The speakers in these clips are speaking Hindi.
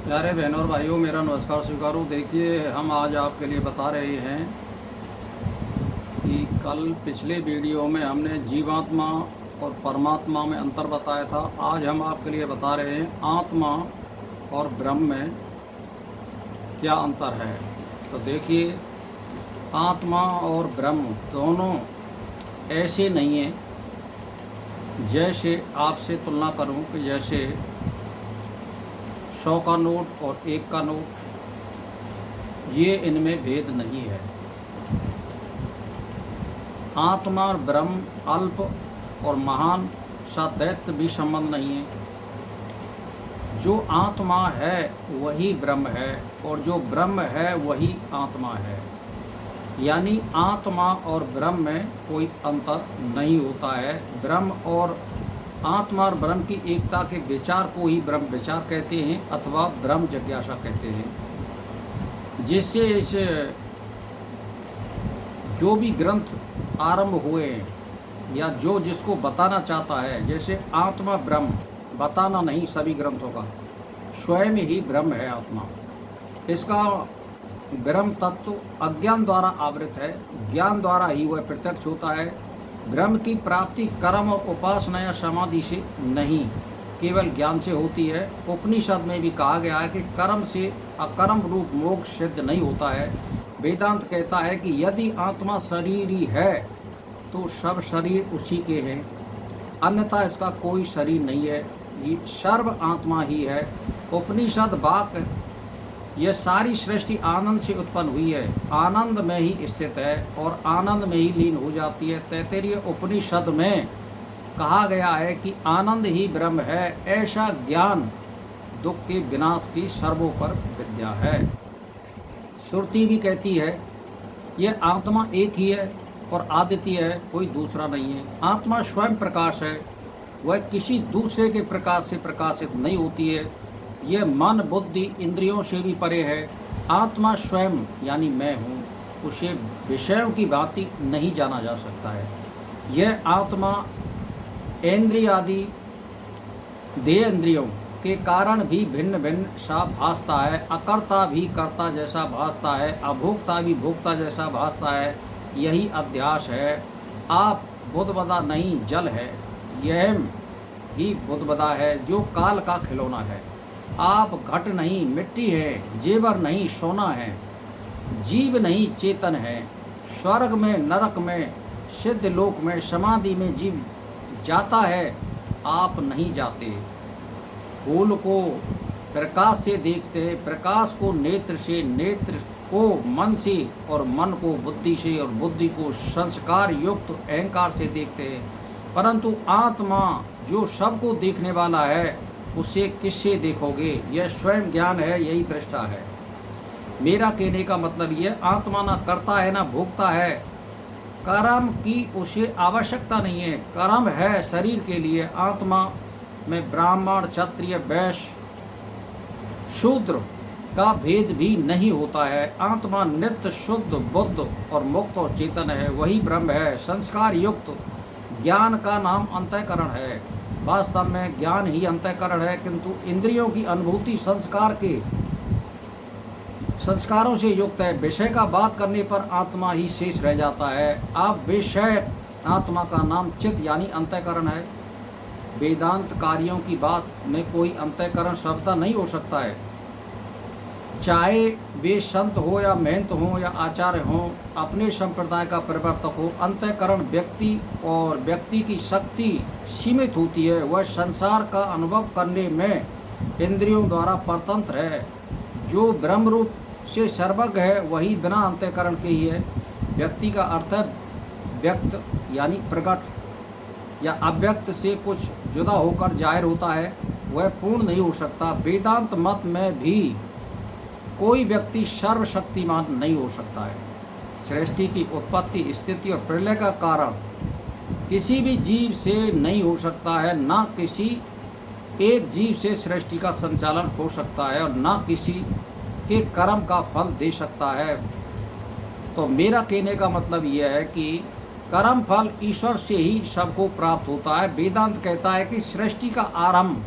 प्यारे बहनों और भाइयों, मेरा नमस्कार स्वीकारो। देखिए, हम आज आपके लिए बता रहे हैं कि कल पिछले वीडियो में हमने जीवात्मा और परमात्मा में अंतर बताया था। आज हम आपके लिए बता रहे हैं आत्मा और ब्रह्म में क्या अंतर है। तो देखिए, आत्मा और ब्रह्म दोनों ऐसे नहीं हैं जैसे आपसे तुलना करूं कि जैसे 100 का नोट और 1 का नोट, ये इनमें भेद नहीं है। आत्मा और ब्रह्म अल्प और महान सा दैत्य भी संबंध नहीं है। जो आत्मा है वही ब्रह्म है और जो ब्रह्म है वही आत्मा है। यानी आत्मा और ब्रह्म में कोई अंतर नहीं होता है। ब्रह्म और आत्मा और ब्रह्म की एकता के विचार को ही ब्रह्म विचार कहते हैं अथवा ब्रह्म जिज्ञासा कहते हैं। जिससे इस जो भी ग्रंथ आरंभ हुए या जो जिसको बताना चाहता है, जैसे आत्मा ब्रह्म बताना नहीं सभी ग्रंथों का, स्वयं ही ब्रह्म है आत्मा। इसका ब्रह्म तत्व अज्ञान द्वारा आवृत है, ज्ञान द्वारा ही वह प्रत्यक्ष होता है। ब्रह्म की प्राप्ति कर्म और उपासना या समाधि से नहीं, केवल ज्ञान से होती है। उपनिषद में भी कहा गया है कि कर्म से अकर्म रूप मोक्ष सिद्ध नहीं होता है। वेदांत कहता है कि यदि आत्मा शरीर ही है तो सब शरीर उसी के हैं, अन्यथा इसका कोई शरीर नहीं है। ये सर्व आत्मा ही है। उपनिषद वाक्य, यह सारी सृष्टि आनंद से उत्पन्न हुई है, आनंद में ही स्थित है और आनंद में ही लीन हो जाती है। तैत्तिरीय उपनिषद में कहा गया है कि आनंद ही ब्रह्म है। ऐसा ज्ञान दुख के विनाश की सर्वोपर विद्या है। श्रुति भी कहती है यह आत्मा एक ही है और अद्वितीय है, कोई दूसरा नहीं है। आत्मा स्वयं प्रकाश है, वह किसी दूसरे के प्रकाश से प्रकाशित नहीं होती है। यह मन बुद्धि इंद्रियों से भी परे है। आत्मा स्वयं यानी मैं हूँ, उसे विषयों की भांति नहीं जाना जा सकता है। यह आत्मा इंद्रिय आदि देह इंद्रियों के कारण भी भिन्न भिन्न सा भासता है। अकर्ता भी कर्ता जैसा भासता है, अभोक्ता भी भोक्ता जैसा भासता है। यही अध्यास है। आप बुद्धबदा नहीं जल है, यह ही बुद्धबदा है जो काल का खिलौना है। आप घट नहीं मिट्टी है, जेवर नहीं सोना है, जीव नहीं चेतन है। स्वर्ग में नरक में सिद्ध लोक में समाधि में जीव जाता है, आप नहीं जाते। फूल को प्रकाश से देखते, प्रकाश को नेत्र से, नेत्र को मन से और मन को बुद्धि से और बुद्धि को संस्कार युक्त अहंकार से देखते हैं। परंतु आत्मा जो सबको देखने वाला है, उसे किससे देखोगे? यह स्वयं ज्ञान है, यही दृष्टा है। मेरा कहने का मतलब यह, आत्मा ना करता है ना भोगता है। कर्म की उसे आवश्यकता नहीं है। कर्म है शरीर के लिए। आत्मा में ब्राह्मण क्षत्रिय वैश्य शूद्र का भेद भी नहीं होता है। आत्मा नित्य शुद्ध बुद्ध और मुक्त और चेतन है, वही ब्रह्म है। संस्कार युक्त ज्ञान का नाम अंतःकरण है। वास्तव में ज्ञान ही अंतःकरण है, किंतु इंद्रियों की अनुभूति संस्कारों से युक्त है। विषय का बात करने पर आत्मा ही शेष रह जाता है। अब विषय आत्मा का नाम चित्त यानी अंतःकरण है। वेदांत कार्यों की बात में कोई अंतःकरण शब्द नहीं हो सकता है। चाहे वे संत हो या महंत हो या आचार्य हो, अपने संप्रदाय का प्रवर्तक हो, अंतःकरण व्यक्ति और व्यक्ति की शक्ति सीमित होती है। वह संसार का अनुभव करने में इंद्रियों द्वारा परतंत्र है। जो ब्रह्म रूप से सर्वज्ञ है वही बिना अंतःकरण के ही है। व्यक्ति का अर्थ है व्यक्त यानी प्रकट या अव्यक्त से कुछ जुदा होकर जाहिर होता है, वह पूर्ण नहीं हो सकता। वेदांत मत में भी कोई व्यक्ति सर्वशक्तिमान नहीं हो सकता है। सृष्टि की उत्पत्ति स्थिति और प्रलय का कारण किसी भी जीव से नहीं हो सकता है। ना किसी एक जीव से सृष्टि का संचालन हो सकता है और ना किसी के कर्म का फल दे सकता है। तो मेरा कहने का मतलब यह है कि कर्म फल ईश्वर से ही सबको प्राप्त होता है। वेदांत कहता है कि सृष्टि का आरंभ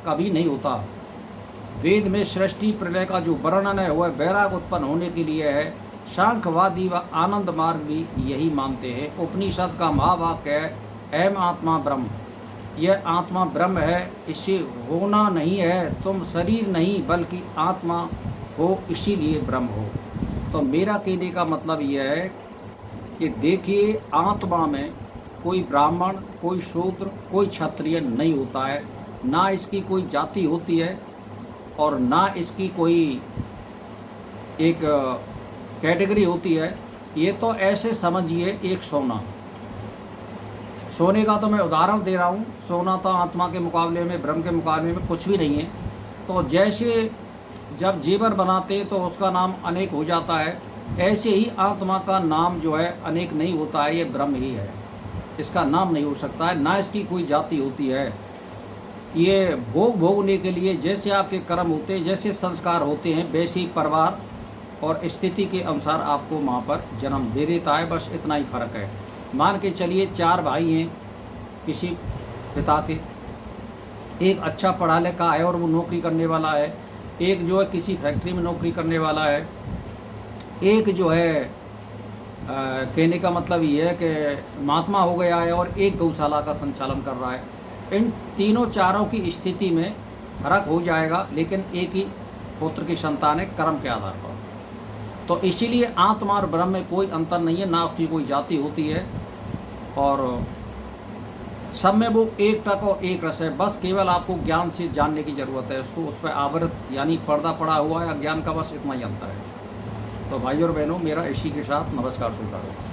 कभी नहीं होता। वेद में सृष्टि प्रलय का जो वर्णन है वह वैराग उत्पन्न होने के लिए है। सांख्यवादी व आनंद मार्ग भी यही मानते हैं। उपनिषद का महावाक्य है अहम आत्मा ब्रह्म, यह आत्मा ब्रह्म है, इससे होना नहीं है, तुम शरीर नहीं बल्कि आत्मा हो, इसीलिए ब्रह्म हो। तो मेरा कहने का मतलब यह है कि देखिए, आत्मा में कोई ब्राह्मण, कोई शूद्र, कोई क्षत्रिय नहीं होता है, ना इसकी कोई जाति होती है और ना इसकी कोई एक कैटेगरी होती है। ये तो ऐसे समझिए एक सोना, सोने का तो मैं उदाहरण दे रहा हूँ, सोना तो आत्मा के मुकाबले में, ब्रह्म के मुकाबले में कुछ भी नहीं है। तो जैसे जब जेवर बनाते तो उसका नाम अनेक हो जाता है, ऐसे ही आत्मा का नाम जो है अनेक नहीं होता है, ये ब्रह्म ही है, इसका नाम नहीं हो सकता है, ना इसकी कोई जाति होती है। ये भोग भोगने के लिए जैसे आपके कर्म होते हैं, जैसे संस्कार होते हैं, वैसे ही परिवार और स्थिति के अनुसार आपको वहाँ पर जन्म दे देता है, बस इतना ही फ़र्क है। मान के चलिए 4 भाई हैं किसी पिता के, एक अच्छा पढ़ा लिखा है और वो नौकरी करने वाला है, एक जो है किसी फैक्ट्री में नौकरी करने वाला है, एक जो है कहने का मतलब ये है कि महात्मा हो गया है और एक गौशाला का संचालन कर रहा है। इन तीनों चारों की स्थिति में फर्क हो जाएगा, लेकिन एक ही पुत्र की संतान है कर्म के आधार पर। तो इसीलिए आत्मा और ब्रह्म में कोई अंतर नहीं है, ना उसकी कोई जाति होती है और सब में वो एक टक और एक रस है। बस केवल आपको ज्ञान से जानने की ज़रूरत है, उसको उस पर आवृत यानी पर्दा पड़ा हुआ है अज्ञान का, बस इतना ही अंतर है। तो भाई और बहनों, मेरा इसी के साथ नमस्कार स्वीकार हो।